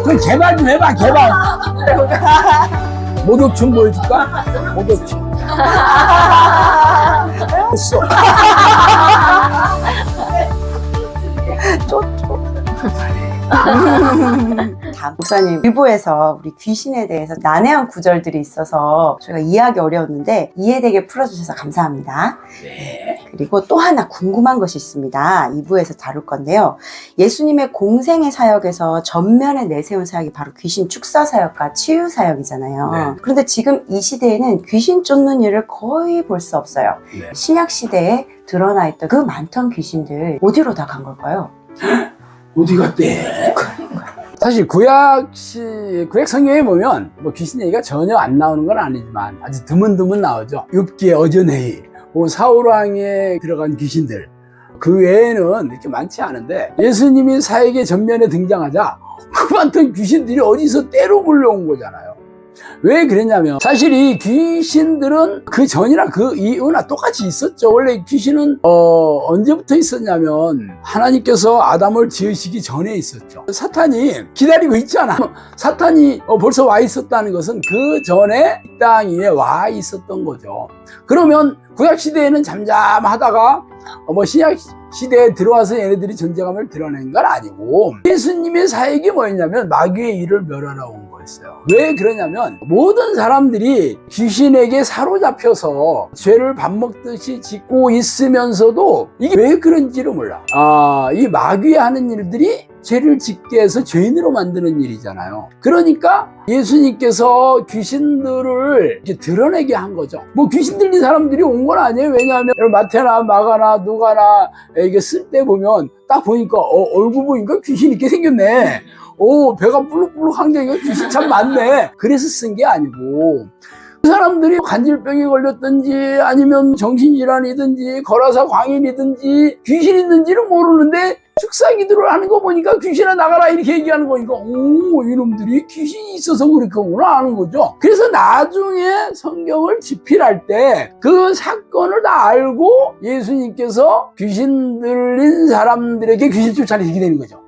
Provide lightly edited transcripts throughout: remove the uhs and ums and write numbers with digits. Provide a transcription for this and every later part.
그럼 개발 좀 해봐, 개발. 목욕춤 보여줄까? 목욕춤. 됐어. 목사님, 일부에서 우리 귀신에 대해서 난해한 구절들이 있어서 저희가 이해하기 어려웠는데 이해되게 풀어주셔서 감사합니다. 네. 그리고 또 하나 궁금한 것이 있습니다. 2부에서 다룰 건데요. 예수님의 공생의 사역에서 전면에 내세운 사역이 바로 귀신 축사 사역과 치유 사역이잖아요. 네. 그런데 지금 이 시대에는 귀신 쫓는 일을 거의 볼 수 없어요. 네. 신약 시대에 드러나 있던 그 많던 귀신들 어디로 다 간 걸까요? 어디 갔대? 사실 구약 성경에 보면 뭐 귀신 얘기가 전혀 안 나오는 건 아니지만 아주 드문드문 나오죠. 욥기의 어전회의, 사울왕에 들어간 귀신들, 그 외에는 이렇게 많지 않은데 예수님이 사역의 전면에 등장하자 그 많던 귀신들이 어디서 때로 몰려온 거잖아요. 왜 그랬냐면 사실 이 귀신들은 그 전이나 그 이후나 똑같이 있었죠. 원래 귀신은 언제부터 있었냐면 하나님께서 아담을 지으시기 전에 있었죠. 사탄이 기다리고 있잖아. 사탄이 벌써 와 있었다는 것은 그 전에 이 땅 위에 와 있었던 거죠. 그러면 구약시대에는 잠잠하다가 신약 시대에 들어와서 얘네들이 존재감을 드러낸 건 아니고 예수님의 사역이 뭐였냐면 마귀의 일을 멸하러 온 거였어요. 왜 그러냐면 모든 사람들이 귀신에게 사로잡혀서 죄를 밥 먹듯이 짓고 있으면서도 이게 왜 그런지를 몰라. 이 마귀에 하는 일들이 죄를 짓게 해서 죄인으로 만드는 일이잖아요. 그러니까 예수님께서 귀신들을 이렇게 드러내게 한 거죠. 뭐 귀신 들린 사람들이 온 건 아니에요. 왜냐하면 마태나 마가나 누가나 이게 쓸 때 보면 딱 보니까 얼굴 보니까 귀신 있게 생겼네. 배가 불룩불룩한 게 이거 귀신 참 많네. 그래서 쓴 게 아니고 그 사람들이 관절병에 걸렸든지 아니면 정신질환이든지 거라사 광인이든지 귀신 있는지는 모르는데 축사기도를 하는 거 보니까 귀신아 나가라 이렇게 얘기하는 거니까 이놈들이 귀신이 있어서 그렇구나 하는 거죠. 그래서 나중에 성경을 집필할 때 그 사건을 다 알고 예수님께서 귀신 들린 사람들에게 귀신 쫓아내시게 되는 거죠.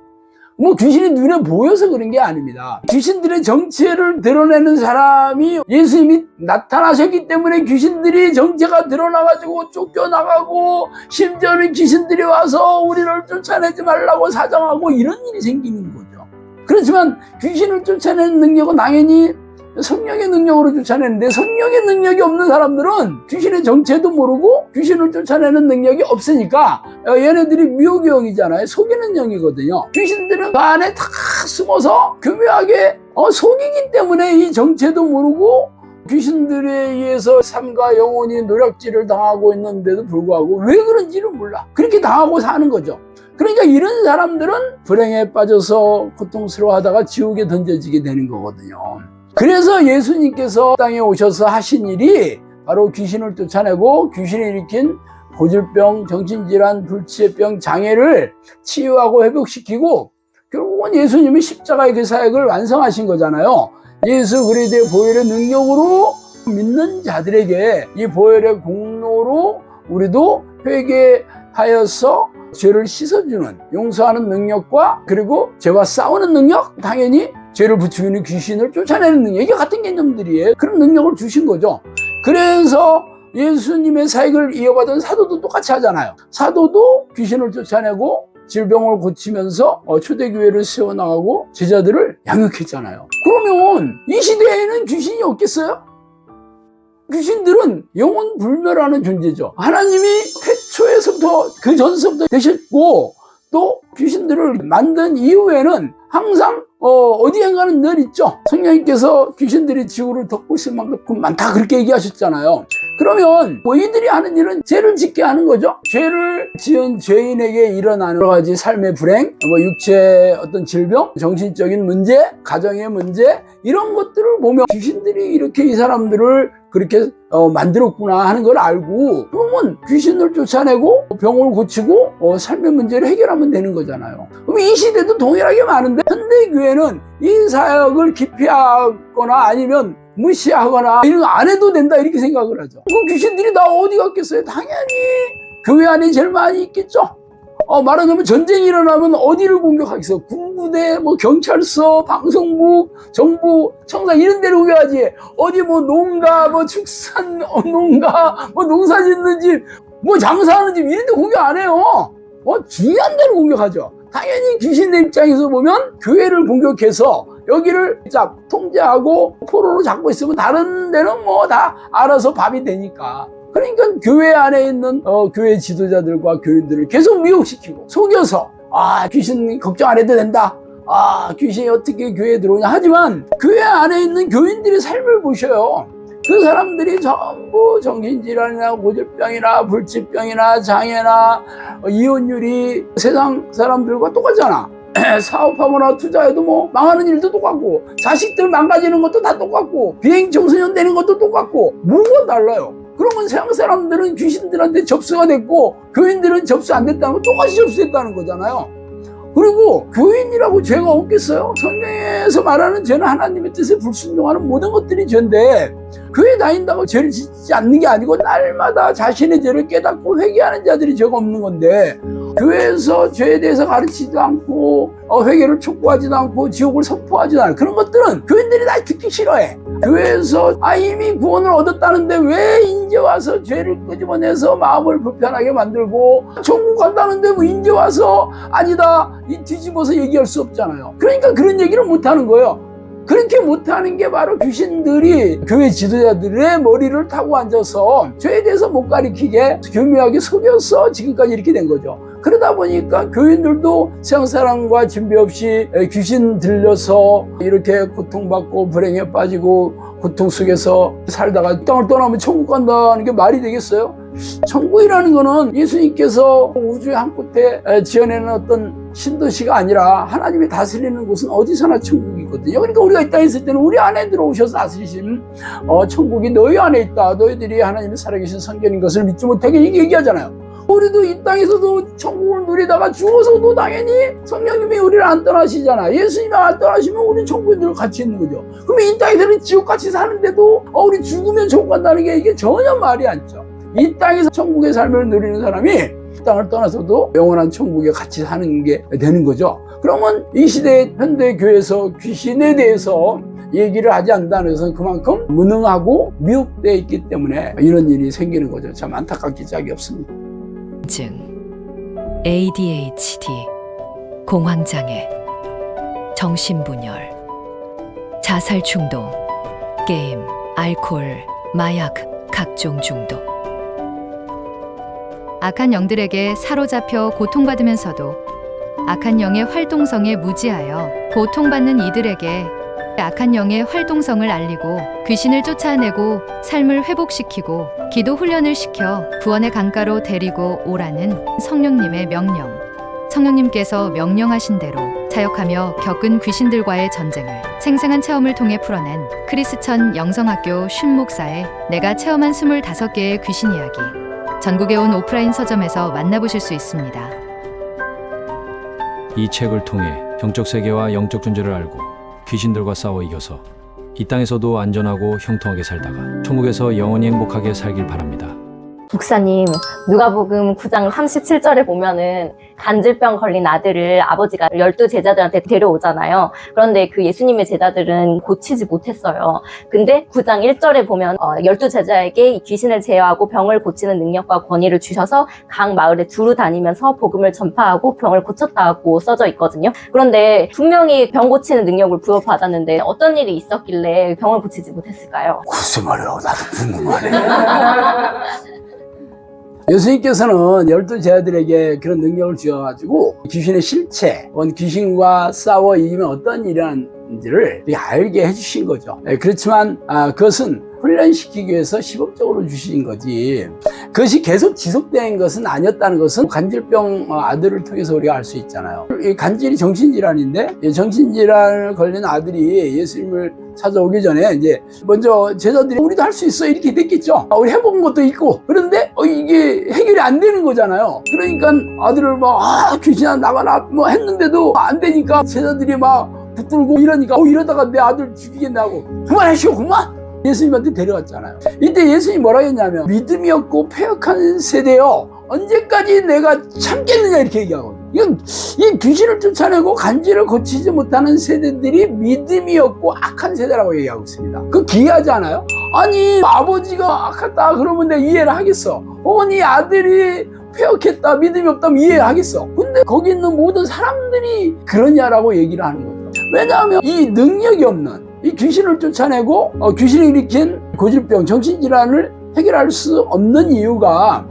뭐 귀신이 눈에 보여서 그런 게 아닙니다. 귀신들의 정체를 드러내는 사람이 예수님이 나타나셨기 때문에 귀신들이 정체가 드러나가지고 쫓겨나가고 심지어는 귀신들이 와서 우리를 쫓아내지 말라고 사정하고 이런 일이 생기는 거죠. 그렇지만 귀신을 쫓아내는 능력은 당연히 성령의 능력으로 쫓아내는데 성령의 능력이 없는 사람들은 귀신의 정체도 모르고 귀신을 쫓아내는 능력이 없으니까 얘네들이 미혹의 영이잖아요. 속이는 영이거든요. 귀신들은 그 안에 다 숨어서 교묘하게 속이기 때문에 이 정체도 모르고 귀신들에 의해서 삶과 영혼이 노략질을 당하고 있는데도 불구하고 왜 그런지를 몰라. 그렇게 당하고 사는 거죠. 그러니까 이런 사람들은 불행에 빠져서 고통스러워하다가 지옥에 던져지게 되는 거거든요. 그래서 예수님께서 땅에 오셔서 하신 일이 바로 귀신을 쫓아내고 귀신이 일으킨 고질병, 정신질환, 불치의병, 장애를 치유하고 회복시키고 결국은 예수님이 십자가의 그 사역을 완성하신 거잖아요. 예수 그리스도의 보혈의 능력으로 믿는 자들에게 이 보혈의 공로로 우리도 회개하여서 죄를 씻어주는 용서하는 능력과 그리고 죄와 싸우는 능력, 당연히 죄를 부추기는 귀신을 쫓아내는 능력, 이게 같은 개념들이에요. 그런 능력을 주신 거죠. 그래서 예수님의 사역을 이어받은 사도도 똑같이 하잖아요. 사도도 귀신을 쫓아내고 질병을 고치면서 초대교회를 세워나가고 제자들을 양육했잖아요. 그러면 이 시대에는 귀신이 없겠어요? 귀신들은 영원 불멸하는 존재죠. 하나님이 태초에서부터 그 전서부터 되셨고 또 귀신들을 만든 이후에는 항상 어디엔가는 늘 있죠. 성령님께서 귀신들이 지구를 덮고 있을 만큼 많다 그렇게 얘기하셨잖아요. 그러면 이들이 하는 일은 죄를 짓게 하는 거죠. 죄를 지은 죄인에게 일어나는 여러 가지 삶의 불행, 육체의 어떤 질병, 정신적인 문제, 가정의 문제 이런 것들을 보면 귀신들이 이렇게 이 사람들을 그렇게 만들었구나 하는 걸 알고 그러면 귀신을 쫓아내고 병을 고치고 삶의 문제를 해결하면 되는 거잖아요. 그럼 이 시대도 동일하게 많은데 현대교회는 이 사역을 기피하거나 아니면 무시하거나 이런 거 안 해도 된다 이렇게 생각을 하죠. 그 귀신들이 다 어디 갔겠어요? 당연히 교회 안에 제일 많이 있겠죠. 말하자면 전쟁이 일어나면 어디를 공격하겠어? 군부대, 뭐 경찰서, 방송국, 정부, 청사 이런 데를 공격하지. 어디 뭐 농가, 뭐 축산 농가, 뭐 농사 짓는 집, 뭐 장사하는 집 이런 데 공격 안 해요. 중요한 데를 공격하죠. 당연히 귀신의 입장에서 보면 교회를 공격해서 여기를 딱 통제하고 포로로 잡고 있으면 다른 데는 뭐 다 알아서 밥이 되니까. 그러니까 교회 안에 있는 교회 지도자들과 교인들을 계속 미혹시키고 속여서 귀신 걱정 안 해도 된다. 귀신이 어떻게 교회에 들어오냐. 하지만 교회 안에 있는 교인들의 삶을 보셔요. 그 사람들이 전부 정신질환이나 고질병이나 불치병이나 장애나 이혼율이 세상 사람들과 똑같잖아. 사업하거나 투자해도 뭐 망하는 일도 똑같고 자식들 망가지는 것도 다 똑같고 비행 청소년 되는 것도 똑같고 뭐가 달라요. 그러면 세상 사람들은 귀신들한테 접수가 됐고 교인들은 접수 안 됐다는 건 똑같이 접수됐다는 거잖아요. 그리고 교인이라고 죄가 없겠어요? 성경에서 말하는 죄는 하나님의 뜻에 불순종하는 모든 것들이 죄인데 교회 다닌다고 죄를 짓지 않는 게 아니고 날마다 자신의 죄를 깨닫고 회개하는 자들이 죄가 없는 건데 교회에서 죄에 대해서 가르치지도 않고 회개를 촉구하지도 않고 지옥을 선포하지도 않아요. 그런 것들은 교인들이 다 듣기 싫어해. 교회에서 이미 구원을 얻었다는데 왜 이제 와서 죄를 끄집어내서 마음을 불편하게 만들고 천국 간다는데 뭐 이제 와서 아니다 이 뒤집어서 얘기할 수 없잖아요. 그러니까 그런 얘기를 못하는 거예요. 그렇게 못하는 게 바로 귀신들이 교회 지도자들의 머리를 타고 앉아서 죄에 대해서 못 가리키게 교묘하게 속여서 지금까지 이렇게 된 거죠. 그러다 보니까 교인들도 세상 사람과 진배 없이 귀신 들려서 이렇게 고통받고 불행에 빠지고 고통 속에서 살다가 땅을 떠나면 천국 간다는 게 말이 되겠어요? 천국이라는 거는 예수님께서 우주의 한 끝에 지어내는 어떤 신도시가 아니라 하나님이 다스리는 곳은 어디서나 천국이거든요. 그러니까 우리가 이 땅에 있을 때는 우리 안에 들어오셔서 다스리신 천국이 너희 안에 있다. 너희들이 하나님이 살아계신 성전인 것을 믿지 못하게 얘기하잖아요. 우리도 이 땅에서도 천국을 누리다가 죽어서도 당연히 성령님이 우리를 안 떠나시잖아. 예수님이 안 떠나시면 우리는 천국에 늘 같이 있는 거죠. 그러면 이 땅에서는 지옥같이 사는데도 우리 죽으면 천국 간다는 게 이게 전혀 말이 안 죠. 이 땅에서 천국의 삶을 누리는 사람이 이 땅을 떠나서도 영원한 천국에 같이 사는 게 되는 거죠. 그러면 이 시대 현대교회에서 귀신에 대해서 얘기를 하지 않는다는 것은 그만큼 무능하고 미혹되어 있기 때문에 이런 일이 생기는 거죠. 참 안타깝기 짝이 없습니다. 증, ADHD, 공황장애, 정신분열, 자살충동, 게임, 알코올, 마약, 각종 중독. 악한 영들에게 사로잡혀 고통받으면서도 악한 영의 활동성에 무지하여 고통받는 이들에게 악한 영의 활동성을 알리고 귀신을 쫓아내고 삶을 회복시키고 기도 훈련을 시켜 구원의 강가로 데리고 오라는 성령님의 명령. 성령님께서 명령하신 대로 사역하며 겪은 귀신들과의 전쟁을 생생한 체험을 통해 풀어낸 크리스천 영성학교 슌 목사의 내가 체험한 25개의 귀신 이야기. 전국에 온 오프라인 서점에서 만나보실 수 있습니다. 이 책을 통해 영적 세계와 영적 존재를 알고 귀신들과 싸워 이겨서 이 땅에서도 안전하고 형통하게 살다가 천국에서 영원히 행복하게 살길 바랍니다. 목사님, 누가복음 9장 37절에 보면은 간질병 걸린 아들을 아버지가 12 제자들한테 데려오잖아요. 그런데 그 예수님의 제자들은 고치지 못했어요. 근데 9장 1절에 보면 12 제자에게 귀신을 제어하고 병을 고치는 능력과 권위를 주셔서 각 마을에 두루 다니면서 복음을 전파하고 병을 고쳤다고 써져 있거든요. 그런데 분명히 병 고치는 능력을 부여받았는데 어떤 일이 있었길래 병을 고치지 못했을까요? 글쎄 말이야, 나도 궁금하네. 예수님께서는 12 제자들에게 그런 능력을 주어가지고 귀신의 실체, 귀신과 싸워 이기면 어떤 일이라는지를 알게 해주신 거죠. 그렇지만 그것은 훈련시키기 위해서 시범적으로 주신 거지 그것이 계속 지속된 것은 아니었다는 것은 간질병 아들을 통해서 우리가 알 수 있잖아요. 이 간질이 정신질환인데 정신질환을 걸린 아들이 예수님을 찾아오기 전에 이제 먼저 제자들이 우리도 할 수 있어 이렇게 됐겠죠. 우리 해본 것도 있고 그런데 이게 해결이 안 되는 거잖아요. 그러니까 아들을 막 귀신아 나가라 뭐 했는데도 안 되니까 제자들이 막 붙들고 이러니까 이러다가 내 아들 죽이겠냐고 그만하시오 그만 예수님한테 데려갔잖아요. 이때 예수님이 뭐라 했냐면 믿음이 없고 패역한 세대여 언제까지 내가 참겠느냐 이렇게 얘기하거든요. 이건 이 귀신을 쫓아내고 간질을 고치지 못하는 세대들이 믿음이 없고 악한 세대라고 얘기하고 있습니다. 그 기이하지 않아요? 아니 아버지가 악하다 그러면 내가 이해를 하겠어. 네 아들이 폐역했다 믿음이 없다면 이해하겠어. 근데 거기 있는 모든 사람들이 그러냐라고 얘기를 하는 거죠. 왜냐하면 이 능력이 없는 이 귀신을 쫓아내고 귀신이 일으킨 고질병 정신질환을 해결할 수 없는 이유가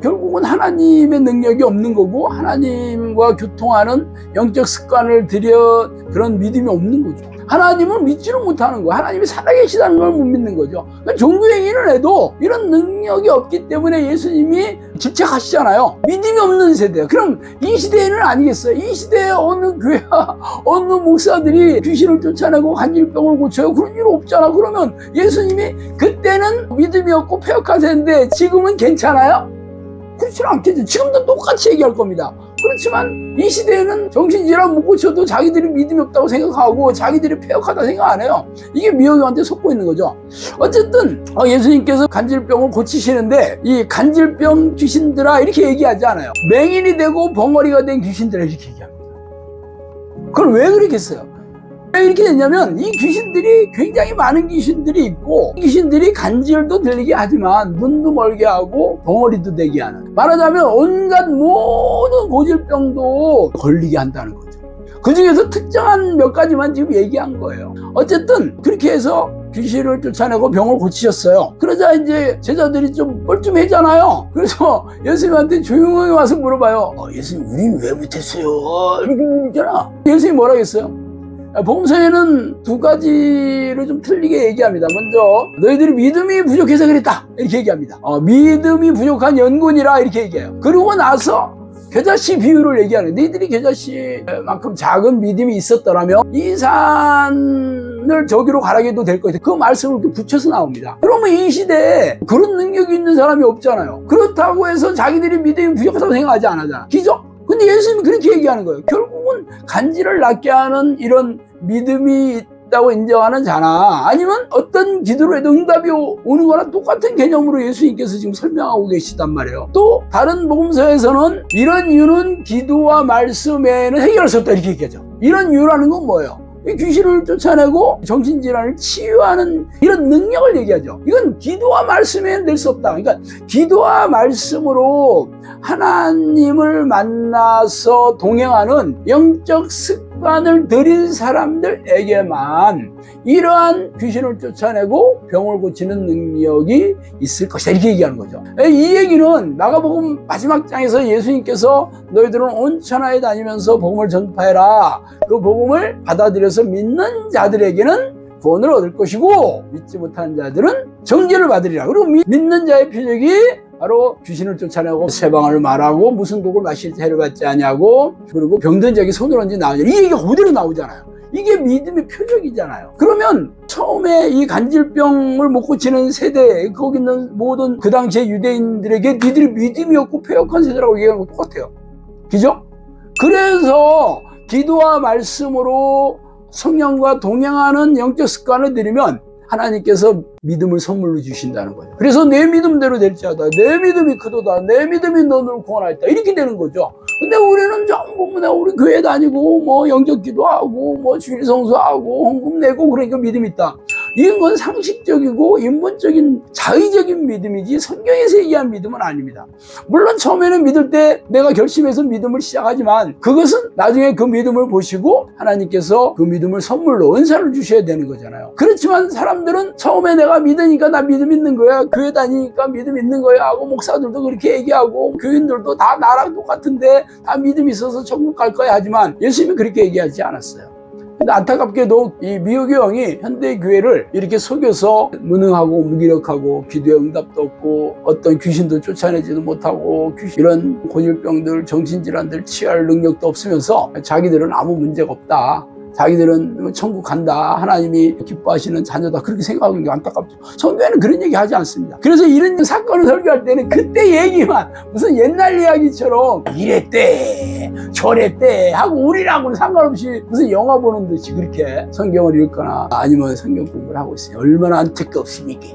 결국은 하나님의 능력이 없는 거고 하나님과 교통하는 영적 습관을 들여 그런 믿음이 없는 거죠. 하나님을 믿지를 못하는 거예요. 하나님이 살아계시다는 걸 못 믿는 거죠. 그러니까 종교행위를 해도 이런 능력이 없기 때문에 예수님이 질책하시잖아요. 믿음이 없는 세대예요. 그럼 이 시대에는 아니겠어요? 이 시대에 어느 교회와 어느 목사들이 귀신을 쫓아내고 간질병을 고쳐요? 그런 일 없잖아. 그러면 예수님이 그때는 믿음이 없고 폐역한 세대인데 지금은 괜찮아요? 그렇지는 않겠죠. 지금도 똑같이 얘기할 겁니다. 그렇지만 이 시대에는 정신질환 못 고쳐도 자기들이 믿음이 없다고 생각하고 자기들이 폐역하다 생각 안 해요. 이게 미혹한테 속고 있는 거죠. 어쨌든 예수님께서 간질병을 고치시는데 이 간질병 귀신들아 이렇게 얘기하지 않아요. 맹인이 되고 벙어리가 된 귀신들아 이렇게 얘기합니다. 그걸 왜 그렇게 했어요? 왜 이렇게 됐냐면 이 귀신들이 굉장히 많은 귀신들이 있고 귀신들이 간질도 들리게 하지만 눈도 멀게 하고 벙어리도 되게 하는, 말하자면 온갖 모든 고질병도 걸리게 한다는 거죠. 그 중에서 특정한 몇 가지만 지금 얘기한 거예요. 어쨌든 그렇게 해서 귀신을 쫓아내고 병을 고치셨어요. 그러자 이제 제자들이 좀 뻘쭘해잖아요. 그래서 예수님한테 조용히 와서 물어봐요. 예수님 우리는 왜 못했어요? 이렇게 물잖아. 예수님이 뭐라고 했어요? 복음서에는 두 가지를 좀 틀리게 얘기합니다. 먼저 너희들이 믿음이 부족해서 그랬다 이렇게 얘기합니다. 믿음이 부족한 연군이라 이렇게 얘기해요. 그러고 나서 겨자씨 비유를 얘기하는, 너희들이 겨자씨만큼 작은 믿음이 있었더라면 이 산을 저기로 가라게 해도 될 것이다. 그 말씀을 이렇게 붙여서 나옵니다. 그러면 이 시대에 그런 능력이 있는 사람이 없잖아요. 그렇다고 해서 자기들이 믿음이 부족하다고 생각하지 않았잖아. 기죠? 근데 예수님이 그렇게 얘기하는 거예요. 결국은 간질을 낫게 하는 이런 믿음이 있다고 인정하는 자나 아니면 어떤 기도로 해도 응답이 오는 거랑 똑같은 개념으로 예수님께서 지금 설명하고 계시단 말이에요. 또 다른 복음서에서는 이런 이유는 기도와 말씀 외에는 해결할 수 없다 이렇게 얘기하죠. 이런 이유라는 건 뭐예요? 귀신을 쫓아내고 정신질환을 치유하는 이런 능력을 얘기하죠. 이건 기도와 말씀에 낼 수 없다. 그러니까 기도와 말씀으로 하나님을 만나서 동행하는 영적 습관을 들인 사람들에게만 이러한 귀신을 쫓아내고 병을 고치는 능력이 있을 것이다 이렇게 얘기하는 거죠. 이 얘기는 마가복음 마지막 장에서 예수님께서 너희들은 온 천하에 다니면서 복음을 전파해라. 그 복음을 받아들여서 믿는 자들에게는 구원을 얻을 것이고 믿지 못하는 자들은 정죄를 받으리라. 그리고 믿는 자의 표적이 바로 귀신을 쫓아내고 세방을 말하고 무슨 독을 마실 때 해를 받지 않냐고 그리고 병든 자에게 손을 얹지 나오냐. 이 얘기가 그대로 나오잖아요. 이게 믿음의 표적이잖아요. 그러면 처음에 이 간질병을 못 고치는 세대, 거기 있는 모든 그 당시의 유대인들에게 니들이 믿음이 없고 폐역한 세대라고 얘기하는 것 똑같아요. 그죠? 그래서 기도와 말씀으로 성령과 동행하는 영적 습관을 들이면 하나님께서 믿음을 선물로 주신다는 거예요. 그래서 내 믿음대로 될지어다. 내 믿음이 크도다. 내 믿음이 너를 구원하였다. 이렇게 되는 거죠. 근데 우리는 전부 우리 교회 다니고 영적 기도하고 주일 성수하고 헌금 내고 그러니까 믿음이 있다. 이건 상식적이고 인본적인 자의적인 믿음이지 성경에서 얘기한 믿음은 아닙니다. 물론 처음에는 믿을 때 내가 결심해서 믿음을 시작하지만 그것은 나중에 그 믿음을 보시고 하나님께서 그 믿음을 선물로 은사를 주셔야 되는 거잖아요. 그렇지만 사람들은 처음에 내가 믿으니까 나 믿음 있는 거야, 교회 다니니까 믿음 있는 거야 하고 목사들도 그렇게 얘기하고 교인들도 다 나랑 똑같은데 다 믿음 있어서 천국 갈 거야 하지만 예수님이 그렇게 얘기하지 않았어요. 근데 안타깝게도 이 미혹의 영이 현대 교회를 이렇게 속여서 무능하고 무기력하고 기도에 응답도 없고 어떤 귀신도 쫓아내지도 못하고 이런 고질병들 정신질환들 치유할 능력도 없으면서 자기들은 아무 문제가 없다, 자기들은 천국 간다, 하나님이 기뻐하시는 자녀다 그렇게 생각하는 게 안타깝죠. 성경에는 그런 얘기 하지 않습니다. 그래서 이런 사건을 설교할 때는 그때 얘기만 무슨 옛날 이야기처럼 이랬대 저랬대 하고 우리랑은 상관없이 무슨 영화 보는 듯이 그렇게 성경을 읽거나 아니면 성경 공부를 하고 있어요. 얼마나 안타깝습니까?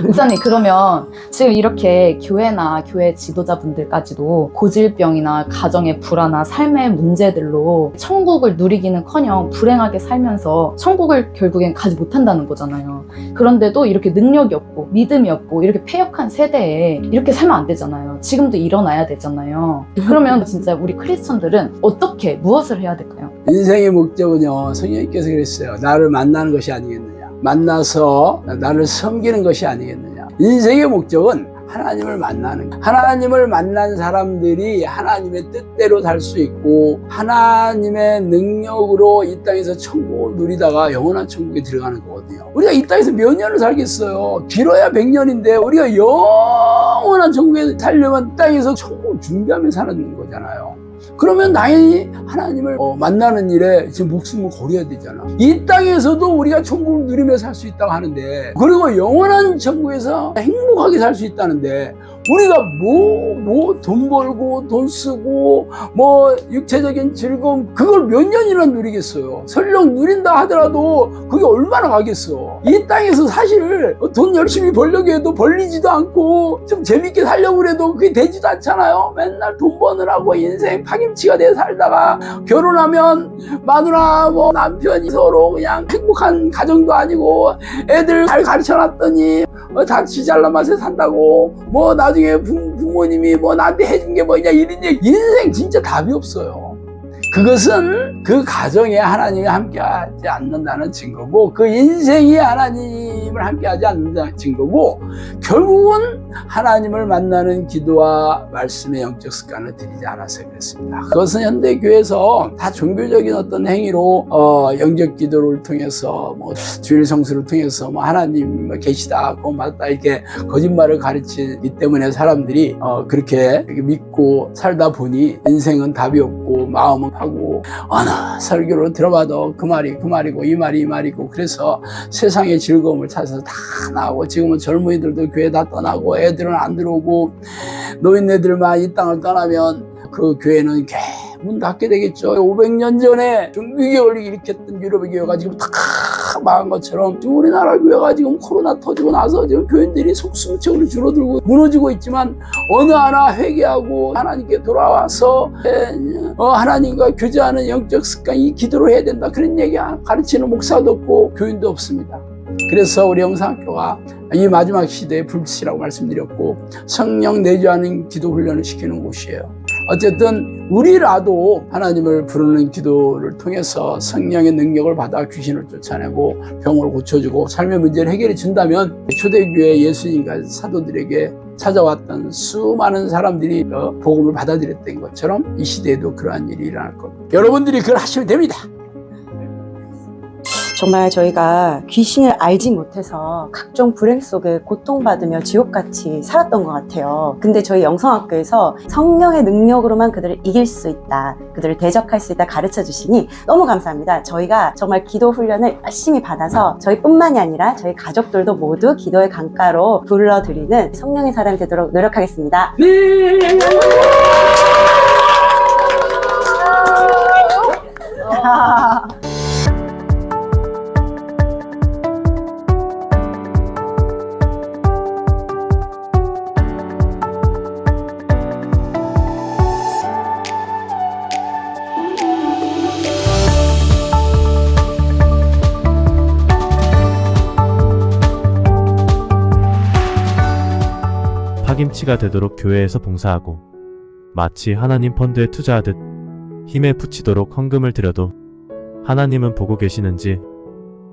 목사님, 그러면 지금 이렇게 교회나 교회 지도자분들까지도 고질병이나 가정의 불화나 삶의 문제들로 천국을 누리기는커녕 불행하게 살면서 천국을 결국엔 가지 못한다는 거잖아요. 그런데도 이렇게 능력이 없고 믿음이 없고 이렇게 패역한 세대에 이렇게 살면 안 되잖아요. 지금도 일어나야 되잖아요. 그러면 진짜 우리 크리스천들은 어떻게, 무엇을 해야 될까요? 인생의 목적은요, 성령님께서 그랬어요. 나를 만나는 것이 아니겠느냐, 만나서 나를 섬기는 것이 아니겠느냐. 인생의 목적은 하나님을 만나는 것. 하나님을 만난 사람들이 하나님의 뜻대로 살 수 있고 하나님의 능력으로 이 땅에서 천국을 누리다가 영원한 천국에 들어가는 거거든요. 우리가 이 땅에서 몇 년을 살겠어요? 길어야 100년인데 우리가 영원한 천국에 살려면 이 땅에서 천국을 준비하며 사는 거잖아요. 그러면 당연히 하나님을 만나는 일에 지금 목숨을 걸어야 되잖아. 이 땅에서도 우리가 천국을 누리며 살 수 있다고 하는데, 그리고 영원한 천국에서 행복하게 살 수 있다는데, 우리가 돈 벌고 돈 쓰고 육체적인 즐거움 그걸 몇 년이나 누리겠어요. 설령 누린다 하더라도 그게 얼마나 가겠어. 이 땅에서 사실 돈 열심히 벌려고 해도 벌리지도 않고 좀 재밌게 살려고 해도 그게 되지도 않잖아요. 맨날 돈 버느라고 인생 파김치가 돼 살다가 결혼하면 마누라 남편이 서로 그냥 행복한 가정도 아니고 애들 잘 가르쳐놨더니 다 지 잘난 맛에 산다고 나중에 부모님이 나한테 해준 게 뭐냐 이런 얘기. 인생 진짜 답이 없어요. 그것은 그 가정에 하나님이 함께하지 않는다는 증거고, 그 인생이 하나님을 함께하지 않는다는 증거고, 결국은 하나님을 만나는 기도와 말씀의 영적 습관을 들이지 않아서 그랬습니다. 그것은 현대교회에서 다 종교적인 어떤 행위로 영적 기도를 통해서 주일 성수를 통해서 하나님 계시다 맞다 이렇게 거짓말을 가르치기 때문에 사람들이 그렇게 믿고 살다 보니 인생은 답이 없고 마음은 하고 어느 설교를 들어봐도 그 말이고 이 말이고 그래서 세상의 즐거움을 찾아서 다 나오고, 지금은 젊은이들도 교회 다 떠나고 애들은 안 들어오고 노인네들만 이 땅을 떠나면 그 교회는 문 닫게 되겠죠. 500년 전에 종교개혁을 일으켰던 유럽의 교회가 지금 다 망한 것처럼 지금 우리나라 교회가 지금 코로나 터지고 나서 지금 교인들이 속수무책으로 줄어들고 무너지고 있지만, 어느 하나 회개하고 하나님께 돌아와서 하나님과 교제하는 영적 습관, 이 기도를 해야 된다 그런 얘기 가르치는 목사도 없고 교인도 없습니다. 그래서 우리 영상학교가 이 마지막 시대의 불빛이라고 말씀드렸고, 성령 내주하는 기도 훈련을 시키는 곳이에요. 어쨌든 우리라도 하나님을 부르는 기도를 통해서 성령의 능력을 받아 귀신을 쫓아내고 병을 고쳐주고 삶의 문제를 해결해 준다면, 초대교회 예수님과 사도들에게 찾아왔던 수많은 사람들이 복음을 받아들였던 것처럼 이 시대에도 그러한 일이 일어날 겁니다. 여러분들이 그걸 하시면 됩니다. 정말 저희가 귀신을 알지 못해서 각종 불행 속에 고통받으며 지옥같이 살았던 것 같아요. 근데 저희 영성학교에서 성령의 능력으로만 그들을 이길 수 있다, 그들을 대적할 수 있다 가르쳐 주시니 너무 감사합니다. 저희가 정말 기도 훈련을 열심히 받아서 저희뿐만이 아니라 저희 가족들도 모두 기도의 강가로 불러드리는 성령의 사람이 되도록 노력하겠습니다. 네. 파김치가 되도록 교회에서 봉사하고 마치 하나님 펀드에 투자하듯 힘에 부치도록 헌금을 드려도 하나님은 보고 계시는지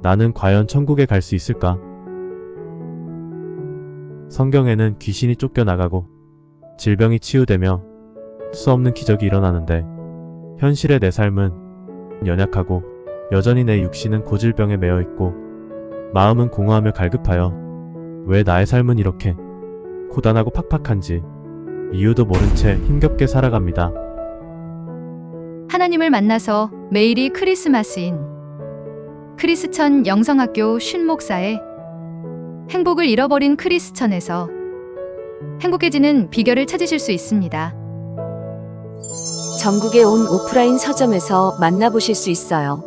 나는 과연 천국에 갈 수 있을까? 성경에는 귀신이 쫓겨나가고 질병이 치유되며 수없는 기적이 일어나는데, 현실의 내 삶은 연약하고 여전히 내 육신은 고질병에 매여 있고 마음은 공허하며 갈급하여 왜 나의 삶은 이렇게 고단하고 팍팍한지 이유도 모른 채 힘겹게 살아갑니다. 하나님을 만나서 매일이 크리스마스인 크리스천 영성학교 슌목사의 행복을 잃어버린 크리스천에서 행복해지는 비결을 찾으실 수 있습니다. 전국에 온 오프라인 서점에서 만나보실 수 있어요.